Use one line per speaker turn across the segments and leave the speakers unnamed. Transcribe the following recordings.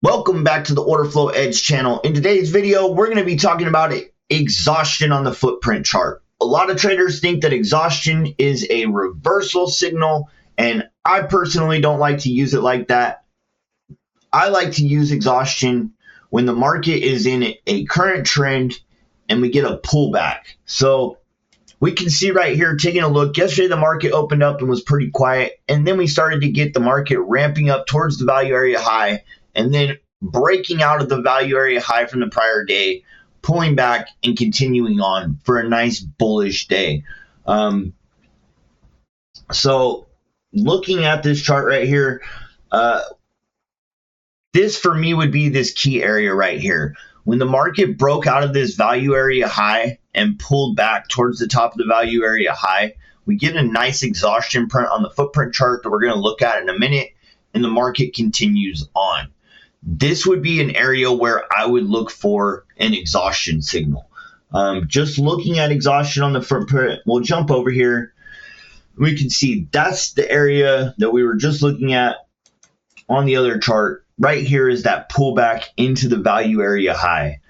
Welcome back to the Order Flow Edge channel. In today's video, we're going to be talking about exhaustion on the footprint chart. A lot of traders think that exhaustion is a reversal signal, and I personally don't like to use it like that. I like to use exhaustion when the market is in a current trend and we get a pullback. So we can see right here, taking a look, yesterday the market opened up and was pretty quiet, and then we started to get the market ramping up towards the value area high, and then breaking out of the value area high from the prior day, pulling back and continuing on for a nice bullish day. So looking at this chart right here, this for me would be this key area right here. When the market broke out of this value area high and pulled back towards the top of the value area high, we get a nice exhaustion print on the footprint chart that we're going to look at in a minute, and the market continues on. This would be an area where I would look for an exhaustion signal. Just looking at exhaustion on the footprint, we'll jump over here. We can see that's the area that we were just looking at on the other chart. Right here is that pullback into the value area high.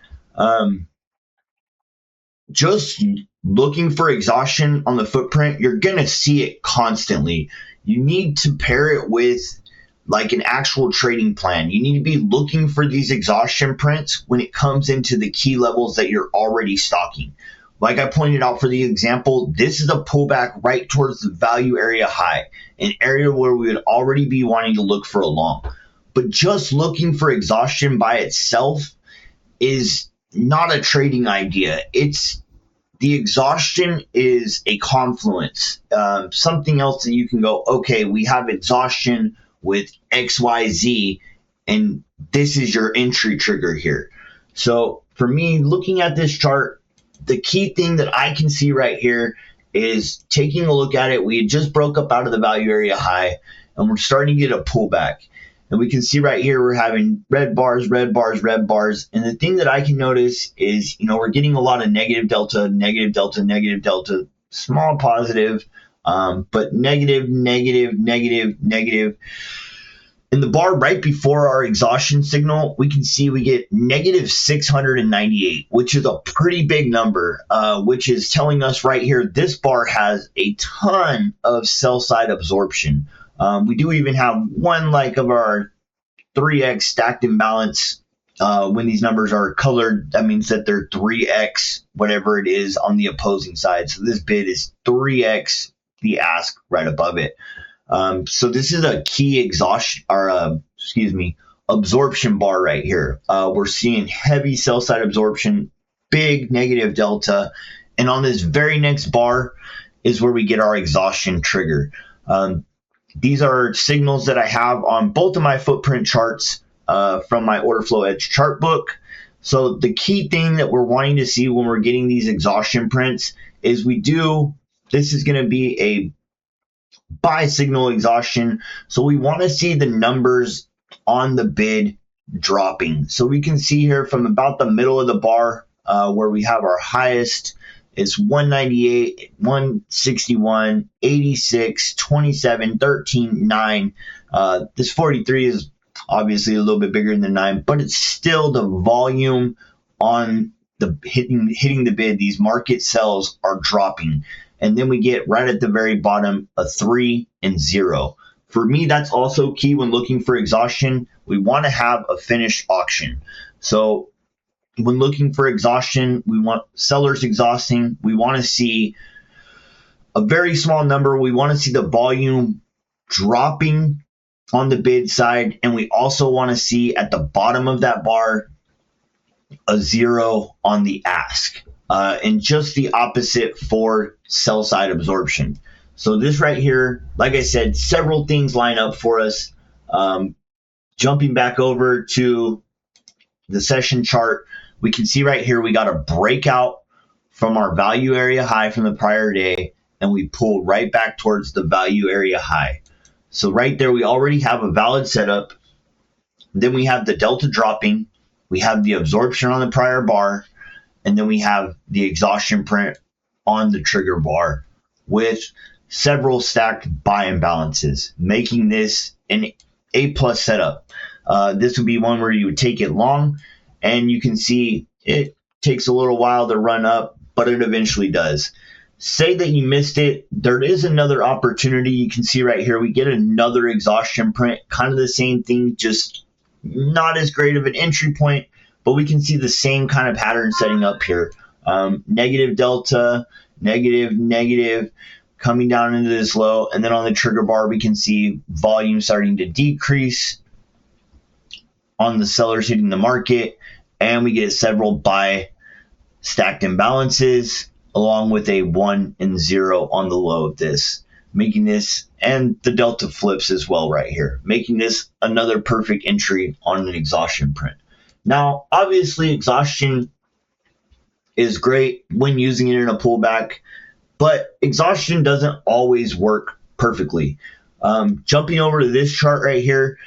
Just looking for exhaustion on the footprint, you're going to see it constantly. You need to pair it with like an actual trading plan. You need to be looking for these exhaustion prints when it comes into the key levels that you're already stocking. Like I pointed out for the example, this is a pullback right towards the value area high, an area where we would already be wanting to look for a long. But just looking for exhaustion by itself is not a trading idea. The exhaustion is a confluence, something else that you can go, okay, we have exhaustion with XYZ, and this is your entry trigger here. So for me, looking at this chart, the key thing that I can see right here is taking a look at it. We had just broke up out of the value area high, and we're starting to get a pullback. And we can see right here we're having red bars, red bars, red bars. And the thing that I can notice is, we're getting a lot of negative delta, negative delta, negative delta, small positive, but negative, negative, negative, negative. In the bar right before our exhaustion signal, we can see we get negative 698, which is a pretty big number, which is telling us right here this bar has a ton of sell side absorption. We do even have one like of our 3x stacked imbalance. When these numbers are colored, that means that they're 3x whatever it is on the opposing side. So this bid is 3x the ask right above it. So this is a key absorption bar right here. We're seeing heavy sell side absorption, big negative delta, and on this very next bar is where we get our exhaustion trigger. These are signals that I have on both of my footprint charts from my Order Flow Edge chart book. So the key thing that we're wanting to see when we're getting these exhaustion prints is this is going to be a buy signal exhaustion. So we want to see the numbers on the bid dropping. So we can see here from about the middle of the bar where we have our highest, it's 198, 161, 86, 27, 13, 9. This 43 is obviously a little bit bigger than 9, but it's still the volume on the hitting the bid. These market sells are dropping. And then we get right at the very bottom a 3 and 0. For me, that's also key when looking for exhaustion. We want to have a finished auction. So when looking for exhaustion, we want sellers exhausting. We want to see a very small number. We want to see the volume dropping on the bid side. And we also want to see at the bottom of that bar a 0 on the ask. And just the opposite for sell side absorption. So this right here, like I said, several things line up for us. Jumping back over to the session chart, we can see right here we got a breakout from our value area high from the prior day, and we pulled right back towards the value area high. So right there we already have a valid setup. Then we have the delta dropping. We have the absorption on the prior bar. And then we have the exhaustion print on the trigger bar with several stacked buy imbalances, making this an A+ setup. This would be one where you would take it long, and you can see it takes a little while to run up, but it eventually does. Say that you missed it, there is another opportunity. You can see right here, we get another exhaustion print, kind of the same thing, just not as great of an entry point, but we can see the same kind of pattern setting up here. Negative delta, negative, negative, coming down into this low, and then on the trigger bar, we can see volume starting to decrease on the sellers hitting the market, and we get several buy stacked imbalances, along with a 1 and 0 on the low of this, making this, and the delta flips as well right here, making this another perfect entry on an exhaustion print. Now, obviously, exhaustion is great when using it in a pullback, but exhaustion doesn't always work perfectly. Jumping over to this chart right here,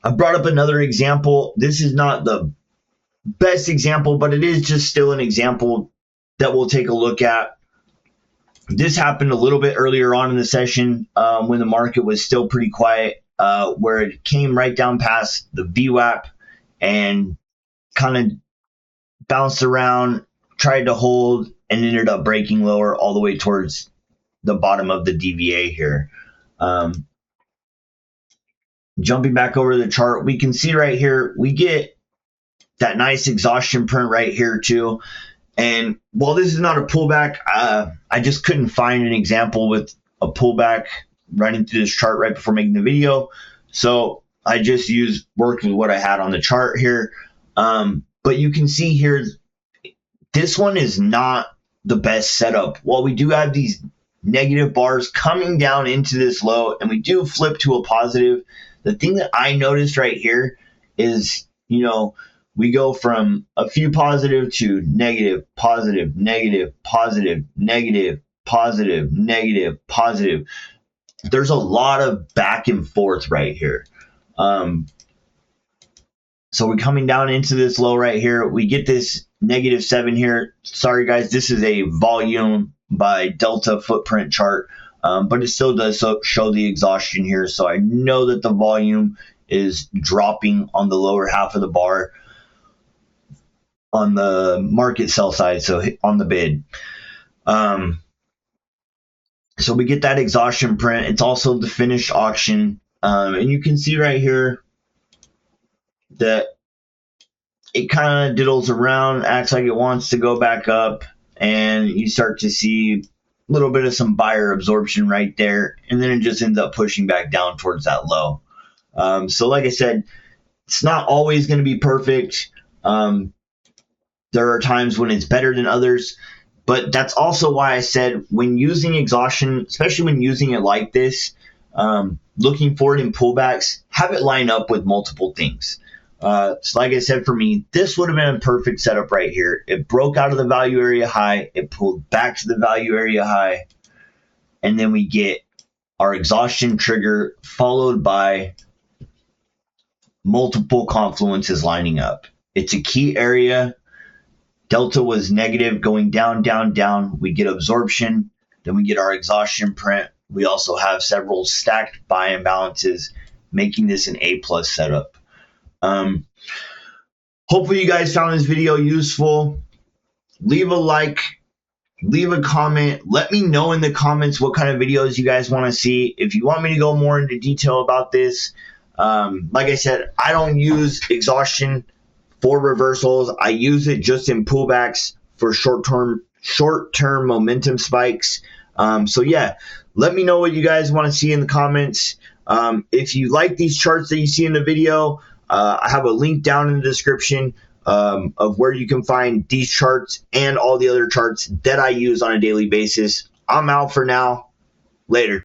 I brought up another example. This is not the best example, but it is just still an example that we'll take a look at. This happened a little bit earlier on in the session when the market was still pretty quiet, where it came right down past the VWAP and kind of bounced around, tried to hold, and ended up breaking lower all the way towards the bottom of the DVA here. Jumping back over the chart, we can see right here, we get that nice exhaustion print right here too. And while this is not a pullback, I just couldn't find an example with a pullback running through this chart right before making the video. So I just worked with what I had on the chart here. But you can see here, this one is not the best setup. While we do have these negative bars coming down into this low, and we do flip to a positive, the thing that I noticed right here is, we go from a few positive to negative, positive, negative, positive, negative, positive, negative, positive. There's a lot of back and forth right here. So we're coming down into this low right here. We get this -7 here. Sorry, guys, this is a volume by delta footprint chart, but it still does show the exhaustion here. So I know that the volume is dropping on the lower half of the bar on the market sell side, so on the bid. So we get that exhaustion print. It's also the finished auction, and you can see right here that it kind of diddles around, acts like it wants to go back up, and you start to see a little bit of some buyer absorption right there, and then it just ends up pushing back down towards that low. So like I said, it's not always going to be perfect. There are times when it's better than others, but that's also why I said when using exhaustion, especially when using it like this, looking for it in pullbacks, have it line up with multiple things. So like I said, for me, this would have been a perfect setup right here. It broke out of the value area high, it pulled back to the value area high, and then we get our exhaustion trigger followed by multiple confluences lining up. It's a key area. Delta was negative, going down, down, down. We get absorption. Then we get our exhaustion print. We also have several stacked buy imbalances, making this an A+ setup. Hopefully you guys found this video useful. Leave a like, leave a comment. Let me know in the comments what kind of videos you guys want to see. If you want me to go more into detail about this, like I said, I don't use exhaustion for reversals. I use it just in pullbacks for short-term momentum spikes. So yeah, let me know what you guys want to see in the comments. If you like these charts that you see in the video, I have a link down in the description of where you can find these charts and all the other charts that I use on a daily basis. I'm out for now. Later.